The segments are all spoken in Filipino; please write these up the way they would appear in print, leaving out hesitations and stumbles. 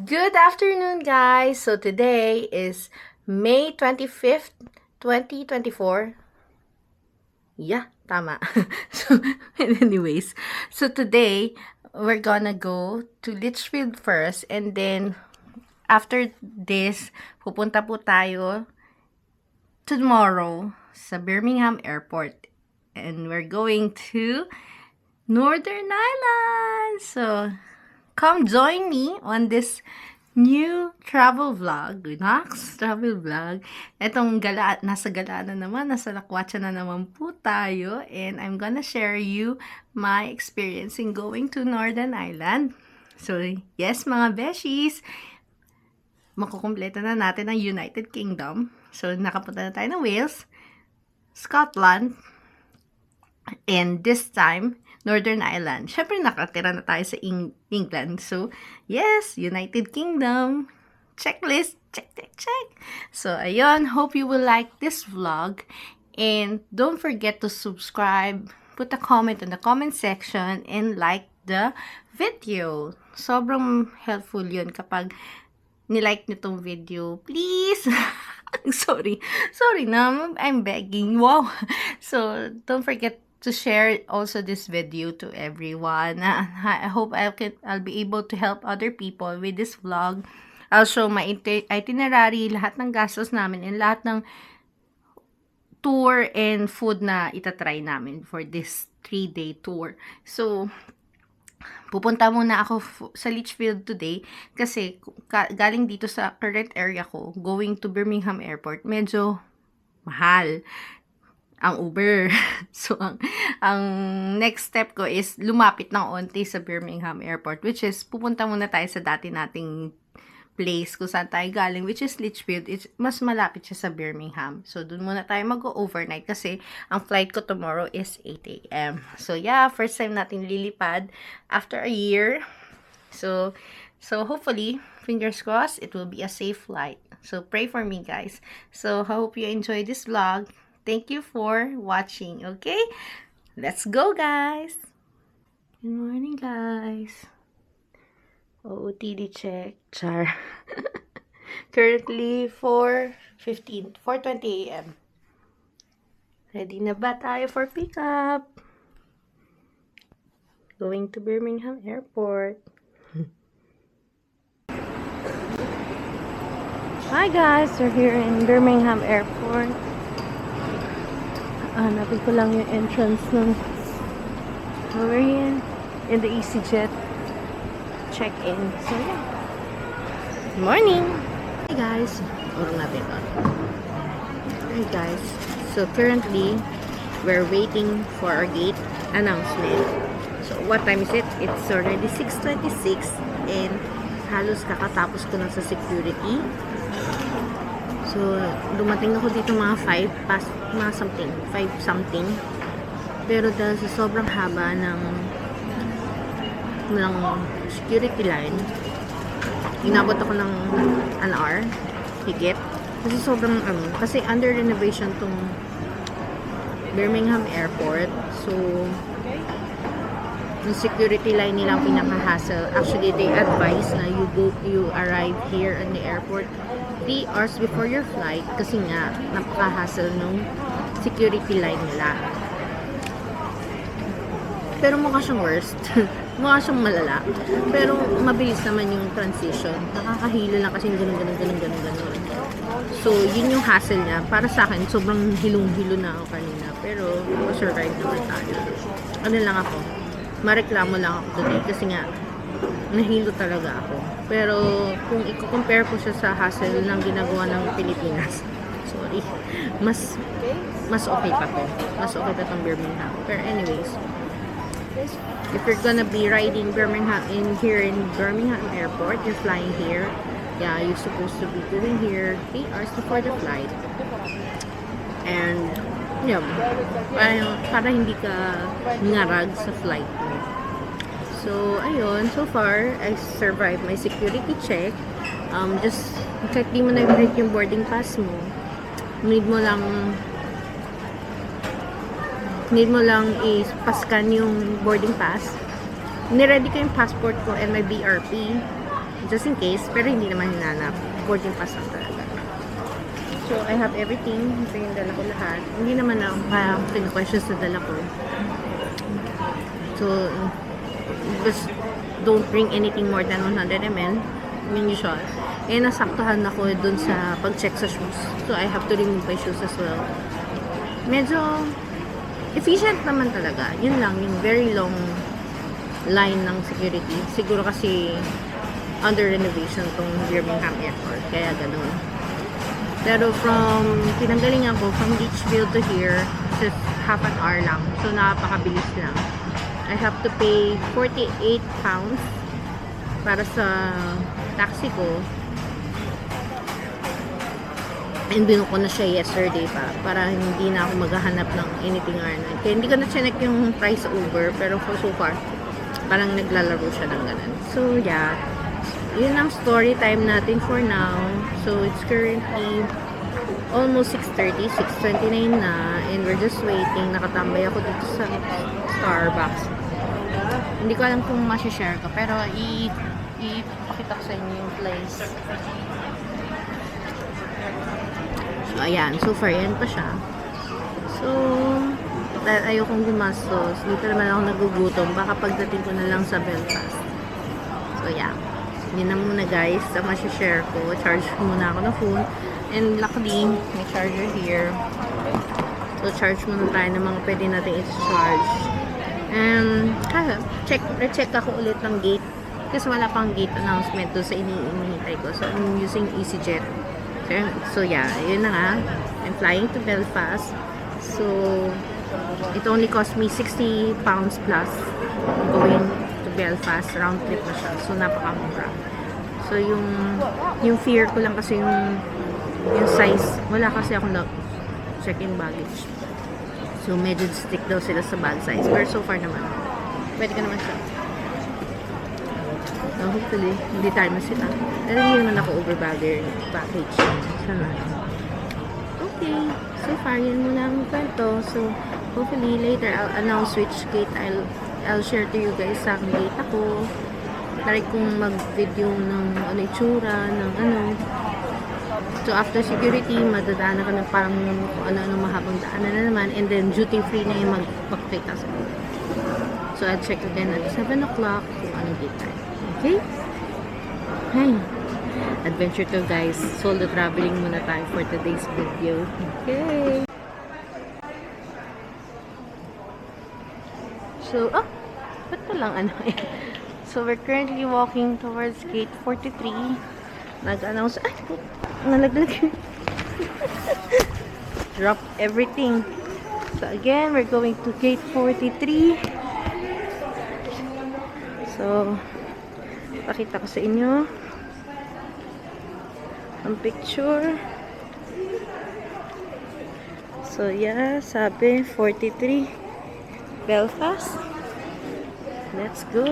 Good afternoon, guys. So today is May 25th, 2024. Yeah, tama. So anyways, so today we're gonna go to Litchfield first, and then after this, pupunta po tayo tomorrow sa Birmingham Airport. And we're going to Northern Ireland. So come join me on this new travel vlog, Nox travel vlog. Etong nasa gala na naman, nasa Lakwatsa na naman po tayo, and I'm gonna share you my experience in going to Northern Ireland. So, yes mga beshies, makukumpleto na natin ang United Kingdom. So, nakapunta na tayo ng Wales, Scotland, and this time, Northern Ireland. Syempre, nakatira na tayo sa England. So, yes, United Kingdom. Checklist. Check, check, check. So, ayun. Hope you will like this vlog. And don't forget to subscribe. Put a comment in the comment section and like the video. Sobrang helpful yun kapag nilike nyo tong video. Please! Sorry na. I'm begging. Wow! So, don't forget to share also this video to everyone. I hope I'll be able to help other people with this vlog. I'll show my itinerary, lahat ng gastos namin, and lahat ng tour and food na itatry namin for this 3-day tour. So, pupunta muna ako sa Litchfield today kasi galing dito sa current area ko, going to Birmingham Airport, medyo mahal ang Uber. So, ang next step ko is lumapit ng onti sa Birmingham Airport, which is pupunta muna tayo sa dati nating place kung saan tayo galing, which is Litchfield. It's mas malapit siya sa Birmingham. So, dun muna tayo mag-overnight kasi ang flight ko tomorrow is 8 a.m. So, yeah, first time natin lilipad after a year. So hopefully, fingers crossed, it will be a safe flight. So, pray for me, guys. So, hope you enjoy this vlog. Thank you for watching, okay? Let's go, guys! Good morning, guys! OOTD check. Char. Currently, 4:20 a.m. Ready na ba tayo for pickup? Going to Birmingham Airport. Hi, guys! We're here in Birmingham Airport. Hanapin ko lang yung entrance ng we're in the EasyJet check-in. So, yeah. Good morning! Hey, guys! Urong natin ito. Hey, guys. So, currently, we're waiting for our gate announcement. So, what time is it? It's already 6:26 and halos kakatapos ko na sa security. So, dumating ako dito mga 5 something. Pero dahil sa sobrang haba ng security line, inabot ako ng an hour higit. Kasi sobrang kasi under renovation tong Birmingham Airport. So, yung security line nila ang pinaka-hassle. Actually, they advise na you arrive here in the airport 3 hours before your flight kasi nga napaka-hassle nung security line nila. Pero mukha siyang worst. Mukha siyang malala. Pero mabilis naman yung transition. Nakakahilo lang kasi ganun. So, yun yung hassle niya. Para sa akin, sobrang hilong-hilo na ako kanina. Pero, survive naman tayo. Ano lang ako, mareklamo lang ako today kasi nga, nahilo talaga ako. Pero, kung i-compare ko siya sa hassle ng ginagawa ng Pilipinas, sorry, mas okay pa to. Mas okay pa tong Birmingham. Pero anyways, if you're gonna be riding here in Birmingham Airport, you're flying here, yeah, you're supposed to be going here 3 hours before the flight. And, yeah, para hindi ka ngarag sa flight mo. So, ayun, so far, I survived my security check. Just, kahit di mo na-print yung boarding pass mo, need mo lang i-pascan yung boarding pass. Niready ko yung passport ko and my BRP. Just in case, pero hindi naman hinanap. Boarding pass lang talaga. So, I have everything. Ito yung dala ko lahat. Hindi naman ako questions na dala ko. So, just don't bring anything more than 100 ml. Yung usual. Eh, nasaktuhan ako dun sa pag-check sa shoes. So, I have to remove my shoes as well. Medyo efficient naman talaga. Yun lang, yung very long line ng security. Siguro kasi under renovation tong Birmingham Airport. Kaya ganun. Pero from, pinanggaling ako from Beachville to here, just half an hour lang. So, napakabilis lang. I have to pay 48 pounds para sa taxi ko. And binuko na siya yesterday pa para hindi na ako maghahanap ng anything R9. Kaya hindi ko na check yung price over, pero so far parang naglalaro siya ng ganun. So yeah, yun ang story time natin for now. So it's currently almost 6:30, 6:29 na, and we're just waiting. Nakatambay ako dito sa Starbucks. Hindi ko alam kung ma-share ko, pero ipakita ko sa inyo yung place. So, ayan. So far, yan pa siya. So, dahil ayokong gumastos, dito naman ako nagugutom. Baka pagdating ko na lang sa Belfast. So, yeah. Yun na muna, guys. Sa share ko. Charge muna ako ng phone. And luckily, may charger here. So, charge muna tayo ng mga pwede natin i-charge. And, check ako ulit ng gate. Kasi wala pang gate announcement doon sa inihintay ko. So, I'm using EasyJet. So yeah, yun na nga. I'm flying to Belfast. So, it only cost me 60 pounds plus going to Belfast. Round trip na siya. So, napakamura. So, yung fear ko lang kasi yung size. Wala kasi ako na check-in baggage. So, medyo stick daw sila sa bag size. Pero so far naman, pwede ka naman siya. So, hopefully, hindi tayo masita. Pero hindi naman ako over package. Sana. Okay. So far, yan muna ang kwento. So, hopefully, later, I'll announce which gate I'll share to you guys sa gate ako. Try kong mag-video ng ano itsura, ng ano. So, after security, madadaanan ka ng parang kung ano-ano mahabang daanan na naman. And then, duty-free na yung mag-pick us. So, I'll check again at 7 o'clock kung anong gate tayo. Okay? Hi. Adventure to, guys. Solo traveling muna tayo for today's video. Okay. So, ba't na lang ano eh? So, we're currently walking towards gate 43. Nag-announce, nalaglag. Drop everything. So, again, we're going to gate 43. So, pakita ko sa inyo ang picture. So, yeah, sabi 43 Belfast. Let's go.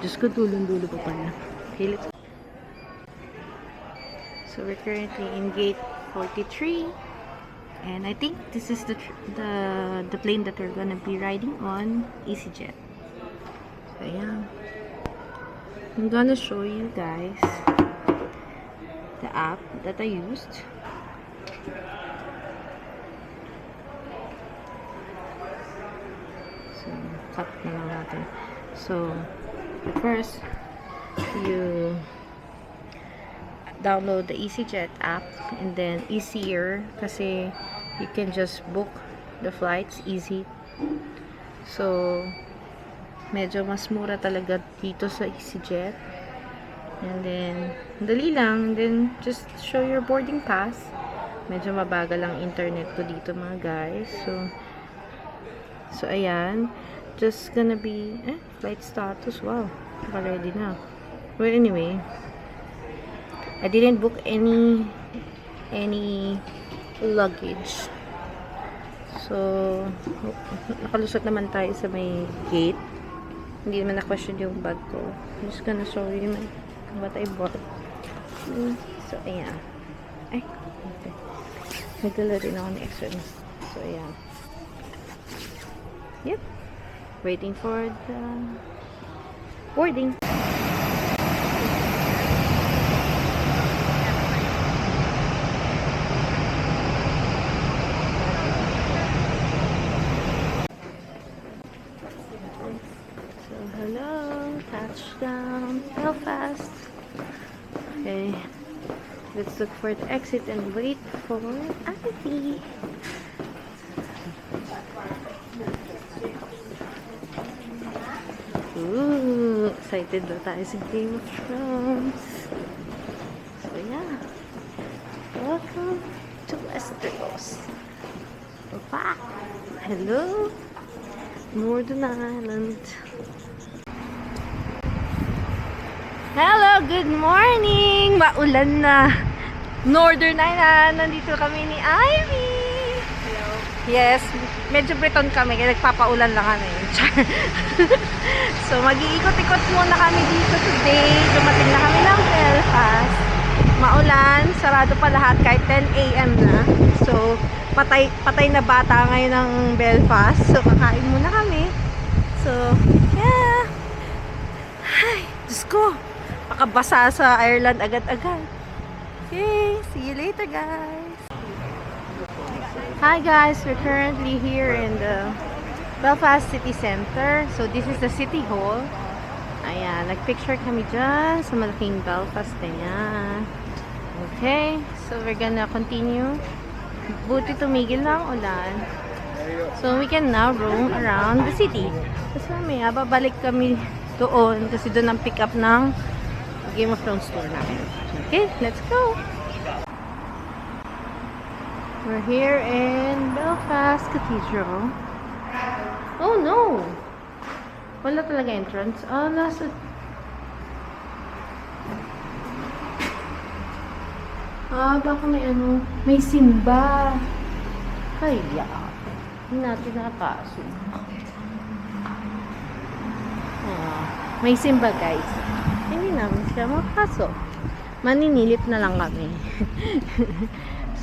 Diyos ko, dulong-dulo pa pala. Okay, let's go. So, we're currently in gate 43. And I think this is the plane that we're gonna be riding on, EasyJet. So, yeah. I'm gonna show you guys the app that I used. So, cut na lang natin. So, at first, you download the EasyJet app, and then easier kasi you can just book the flights easy. So, medyo mas mura talaga dito sa EasyJet. And then, dali lang. And then, just show your boarding pass. Medyo mabagal ang internet ko dito, mga guys. So ayan. Just gonna be, flight status. Wow. Naka-ready na. Well, anyway. I didn't book any luggage. So, nakalusot naman tayo sa may gate. Hindi naman na-question yung bag ko. I'm just gonna show you what I bought. So, ayan. Ay, okay. Nagdala rin ako ng extra. So, ayan. Yep. Waiting for the Boarding. So, hello. Touchdown. Belfast. Okay. Let's look for the exit and wait for Ivy. Ooh, excited na tayo sa Game of Thrones. So, yeah. Welcome to Westeros. Wow. Hello. Northern Ireland. Hello, good morning! Maulan na. Northern Ireland. Nandito kami ni Ivy. Hello. Yes, medyo Breton kami. Kaya nagpapaulan lang kami. So, mag-iikot-ikot muna kami dito today. Dumating na kami ng Belfast. Maulan. Sarado pa lahat kahit 10 a.m. na. So, patay na bata ngayon ng Belfast. So, kakain muna kami. So, yeah. Ay, Diyos ko. Makabasa sa Ireland agad-agad. Okay, see you later, guys. Hi, guys. We're currently here in the Belfast City Center. So, this is the City Hall. Ayan, nagpicture kami dyan sa malaking Belfast na yan. Okay, so we're gonna continue. Buti tumigil na ang ulan. So, we can now roam around the city. Kasi mamaya, babalik kami doon kasi doon ang pick up ng Game of Thrones tour namin. Okay, let's go! We're here in Belfast Cathedral. Oh no! Wala talaga entrance. Oh, nasa... baka may ano, may simba. Kaya, hindi natin nakapasok. May simba, guys. Hindi namin siya mapasok. Maninilip na lang kami.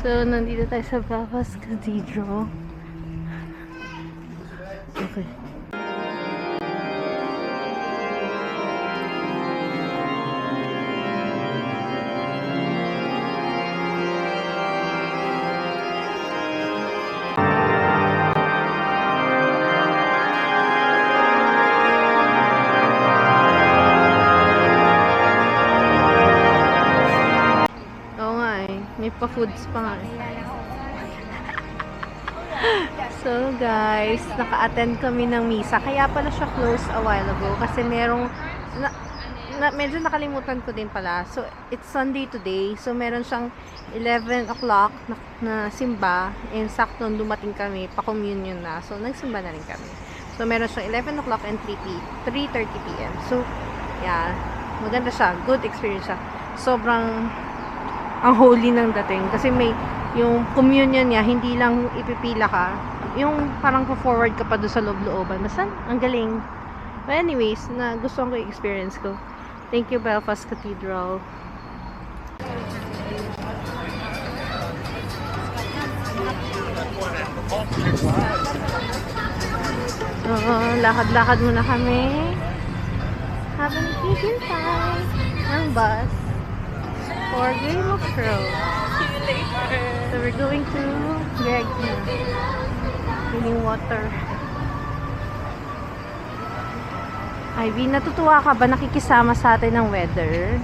So, nandito tayo sa Belfast Cathedral. Okay. May pa-foods pa nga. So guys, naka-attend kami ng misa. Kaya pala siya closed a while ago. Kasi merong, medyo nakalimutan ko din pala. So, it's Sunday today. So, meron siyang 11 o'clock na simba. And sakto dumating kami, pa-communion na. So, nagsimba na rin kami. So, meron siyang 11 o'clock and 3:30 p.m. So, yeah. Maganda siya. Good experience siya. Sobrang ang holy ng dating. Kasi may, yung communion niya, hindi lang ipipila ka. Yung parang forward ka pa doon sa loob-looban. Basta, ang galing. But anyways, gustuhan ko yung experience ko. Thank you, Belfast Cathedral. Lakad-lakad muna kami. Habang hihintay ng bus for Game of Thrones. See you later. So we're going to Greg na. Feeling water. Ivy, natutuwa ka ba nakikisama sa atin ng weather?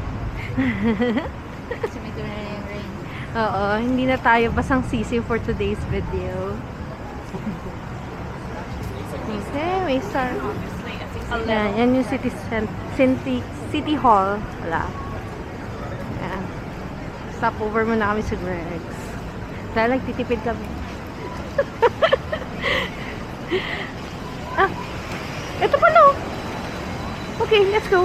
Kasi may doon na yung rain. Oo, hindi na tayo basang sisi for today's video. Okay, may start. Honestly, I think Yan yung City Hall. Wala. Yan. Stop over muna kami sa Greg's. Dahil nagtitipid kami. Ito pa no. Okay, let's go.